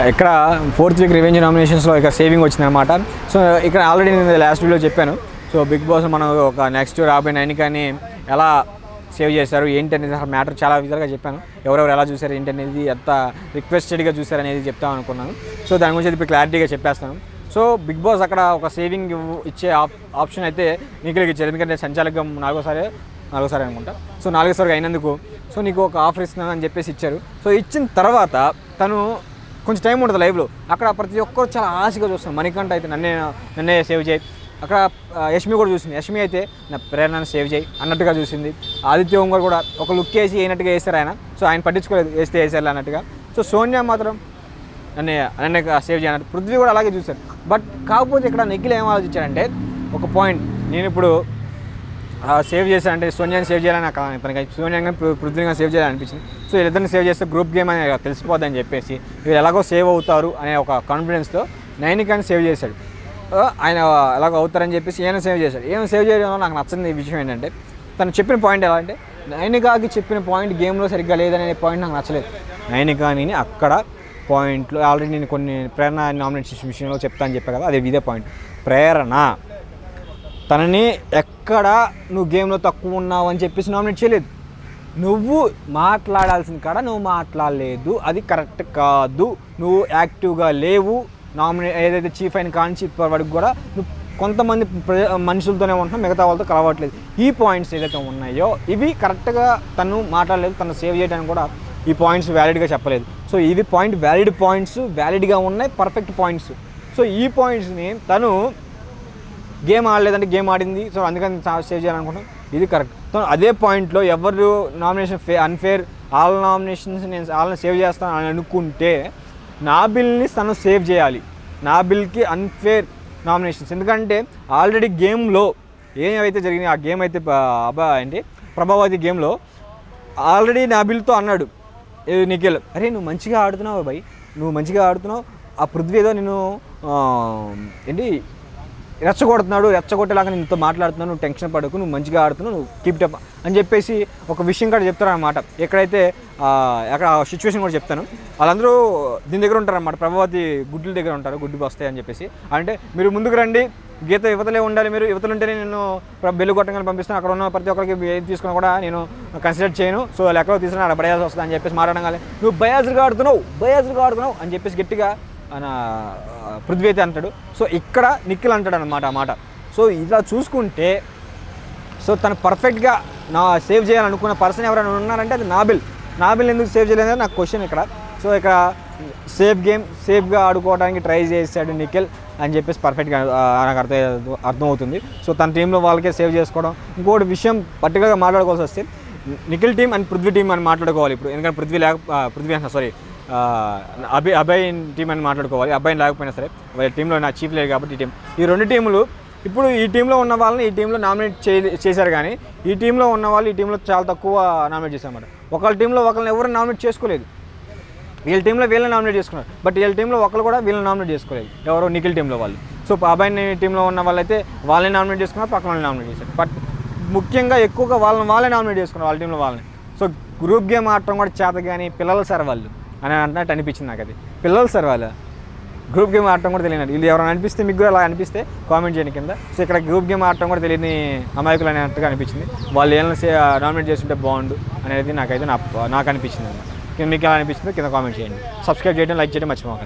ఇక్కడ 4th week revenge నామినేషన్స్లో ఇక్కడ saving వచ్చిందనమాట. సో ఇక్కడ ఆల్రెడీ నేను లాస్ట్ వీడియో చెప్పాను. సో బిగ్ బాస్ మనం ఒక నెక్స్ట్ రాబోయే నైనికాని ఎలా సేవ్ చేశారు ఏంటి అనేది మ్యాటర్ చాలా విధాలుగా చెప్పాను. ఎవరెవరు ఎలా చూశారు ఏంటి అనేది ఎంత రిక్వెస్టెడ్గా చూశారు అనేది చెప్తాం అనుకున్నాను. సో దాని గురించి ఇప్పుడు క్లారిటీగా చెప్పేస్తాను. సో బిగ్ బాస్ అక్కడ ఒక సేవింగ్ ఇచ్చే ఆప్షన్ అయితే నిఖిల్కి ఇచ్చారు. ఎందుకంటే సంచాలకం నాలుగోసారి అనుకుంటా. సో 4వ అయినందుకు సో నీకు ఒక ఆఫర్ ఇస్తున్నాను అని చెప్పేసి ఇచ్చారు. సో ఇచ్చిన తర్వాత తను కొంచెం టైం ఉంటుంది లైవ్లో. అక్కడ ప్రతి ఒక్కరు చాలా ఆశగా చూస్తాం. మణికంఠ అయితే నన్నే సేవ్ చేయి. అక్కడ యష్మి కూడా చూసింది. యష్మి అయితే నా ప్రేరణను సేవ్ చేయి అన్నట్టుగా చూసింది. ఆదిత్య ఓంగారు కూడా ఒక లుక్ వేసి అయినట్టుగా వేస్తారు ఆయన. సో ఆయన పట్టించుకోలేదు, వేస్తే వేసారు అన్నట్టుగా. సో సోనియా మాత్రం నన్ను సేవ్ చేయనట్టు. పృథ్వీ కూడా అలాగే చూశారు. బట్ కాకపోతే ఇక్కడ నిఖిల్ ఏం ఆలోచించారంటే ఒక పాయింట్, నేను ఇప్పుడు సేవ్ చేశానంటే సోనియాని సేవ్ చేయాలని నాకు సోనియాని పృథ్వీగా సేవ్ చేయాలని అనిపించింది. సో వీళ్ళిద్దరిని సేవ్ చేస్తే గ్రూప్ గేమ్ అని తెలిసిపోద్దని చెప్పేసి వీళ్ళు ఎలాగో సేవ్ అవుతారు అనే ఒక కాన్ఫిడెన్స్తో నైనికాని సేవ్ చేశాడు. ఆయన ఎలాగో అవుతారని చెప్పేసి ఏమైనా సేవ్ చేశాడు. ఏమైనా సేవ్ చేయడంలో నాకు నచ్చింది విషయం ఏంటంటే తను చెప్పిన పాయింట్ ఎలా అంటే నైనికాకి చెప్పిన పాయింట్ గేమ్లో సరిగ్గా లేదనే పాయింట్ నాకు నచ్చలేదు. నైనికాని అక్కడ పాయింట్లో ఆల్రెడీ నేను కొన్ని ప్రేరణ నామినేషన్ విషయంలో చెప్తాను చెప్పా కదా, అదే ఇదే పాయింట్. ప్రేరణ తనని ఎక్కడ నువ్వు గేమ్లో తక్కువ ఉన్నావు అని చెప్పేసి నామినేట్ చేయలేదు. నువ్వు మాట్లాడాల్సిన కాడ నువ్వు మాట్లాడలేదు, అది కరెక్ట్ కాదు. నువ్వు యాక్టివ్గా లేవు. ఏదైతే చీఫ్ అయిన కాంచి ఇప్పటివరకు కూడా నువ్వు కొంతమంది మనుషులతోనే ఉంటున్నావు, మిగతా వాళ్ళతో కలవట్లేదు. ఈ పాయింట్స్ ఏదైతే ఉన్నాయో ఇవి కరెక్ట్గా తను మాట్లాడలేదు. తను సేవ్ చేయడానికి కూడా ఈ పాయింట్స్ వ్యాలిడ్గా చెప్పలేదు. సో ఇవి వ్యాలిడ్ పాయింట్స్, వ్యాలిడ్గా ఉన్నాయి, పర్ఫెక్ట్ పాయింట్స్. సో ఈ పాయింట్స్ని తను గేమ్ ఆడలేదంటే గేమ్ ఆడింది, సో అందుకని సేవ్ చేయాలనుకుంటున్నాం, ఇది కరెక్ట్. సో అదే పాయింట్లో ఎవరు నామినేషన్ అన్ఫేర్ ఆల్ నామినేషన్స్ నేను వాళ్ళని సేవ్ చేస్తాను అని అనుకుంటే నాబిల్ని తను సేవ్ చేయాలి. నాబిల్కి అన్ఫేర్ నామినేషన్స్. ఎందుకంటే ఆల్రెడీ గేమ్లో ఏమైతే జరిగింది ఆ గేమ్ అయితే ప్రభావతి గేమ్లో ఆల్రెడీ నాబిల్తో అన్నాడు నిఖిల్, అరే నువ్వు మంచిగా ఆడుతున్నావు భయ్, నువ్వు మంచిగా ఆడుతున్నావు. ఆ పృథ్వీ ఏదో నేను రెచ్చగొట్టేలాగా నేను ఇంత మాట్లాడుతున్నాను, నువ్వు టెన్షన్ పడకు, నువ్వు మంచిగా ఆడుతున్నావు, నువ్వు కీప్ అప్ అని చెప్పేసి ఒక విషయం కూడా చెప్తారనమాట. ఎక్కడైతే అక్కడ సిచ్యువేషన్ కూడా చెప్తాను. వాళ్ళందరూ దీని దగ్గర ఉంటారన్నమాట, ప్రభావతి గుడ్ల దగ్గర ఉంటారు, గుడ్డు వస్తాయి అని చెప్పేసి. అంటే మీరు ముందుకు రండి, గీత యువతలే ఉండాలి, మీరు యువతలుంటేనే నేను బెల్లు కొట్టగానే పంపిస్తాను, అక్కడ ఉన్న ప్రతి ఒక్కరికి ఏది తీసుకున్నా కూడా నేను కన్సిడర్ చేయను, సో వాళ్ళు ఎక్కడో తీసుకున్నా అక్కడ బయాజ్ వస్తుంది అని చెప్పేసి మాట్లాడగానే నువ్వు బయాజ్గా ఆడుతున్నావు అని చెప్పేసి గట్టిగా పృథ్వీ అయితే అంటాడు. సో ఇక్కడ నిఖిల్ అంటాడు అనమాట ఆ మాట. సో ఇలా చూసుకుంటే సో తను పర్ఫెక్ట్గా సేవ్ చేయాలనుకున్న పర్సన్ ఎవరైనా ఉన్నారంటే అది నాబిల్ ఎందుకు సేవ్ చేయలేదని నాకు క్వశ్చన్ ఇక్కడ. సో ఇక్కడ సేఫ్గా ఆడుకోవడానికి ట్రై చేశాడు నిఖిల్ అని చెప్పేసి పర్ఫెక్ట్గా నాకు అర్థమవుతుంది. సో తన టీంలో వాళ్ళకే సేవ్ చేసుకోవడం. ఇంకోటి విషయం పర్టికులర్గా మాట్లాడుకోవాల్సి వస్తే Nikhil team and Prithvi team అని మాట్లాడుకోవాలి ఇప్పుడు. ఎందుకంటే అభయ్ టీం అని మాట్లాడుకోవాలి. అబ్బాయిని లేకపోయినా సరే వాళ్ళ టీంలో నా చీఫ్ లేదు కాబట్టి ఈ టీం, ఈ రెండు టీములు ఇప్పుడు ఈ టీంలో ఉన్న వాళ్ళని ఈ టీంలో నామినేట్ చేశారు. కానీ ఈ టీంలో ఉన్న వాళ్ళు ఈ టీంలో చాలా తక్కువ నామినేట్ చేశారన్నమాట. ఒకళ్ళ టీంలో ఒకళ్ళని ఎవరు నామినేట్ చేసుకోలేదు, వీళ్ళ టీంలో వీళ్ళని నామినేట్ చేసుకున్నారు. బట్ వీళ్ళ టీంలో ఒకళ్ళు కూడా వీళ్ళని నామినేట్ చేసుకోలేదు, ఎవరో నిఖిల్ టీంలో వాళ్ళు. సో అబ్బాయిని టీంలో ఉన్న వాళ్ళైతే వాళ్ళని నామినేట్ చేసుకున్నారు, పక్కన వాళ్ళని నామినేట్ చేశారు. బట్ ముఖ్యంగా ఎక్కువగా వాళ్ళే నామినేట్ చేసుకున్నారు, వాళ్ళ టీంలో వాళ్ళని. సో గ్రూప్ గేమ్ ఆడటం కూడా చేత కానీ పిల్లలు సార్ వాళ్ళు అని అన్నట్టు అనిపించింది నాకు. అది పిల్లలు సార్ వాళ్ళు గ్రూప్ గేమ్ ఆడటం కూడా తెలియదు. వీళ్ళు ఎవరైనా అనిపిస్తే మీకు కూడా అలా అనిపిస్తే కామెంట్ చేయండి కింద. సో ఇక్కడ గ్రూప్ గేమ్ ఆడటం కూడా తెలియని అమాయకులు అనేట్టుగా అనిపించింది. వాళ్ళు ఏమైనా నామినేట్ చేస్తుంటే బాగుండు అనేది నాకైతే నాకు అనిపించింది అన్నమాట. మీకు ఎలా అనిపించిందో కింద కామెంట్ చేయండి. సబ్స్క్రైబ్ చేయడం, లైక్ చేయడం మర్చిపోకండి.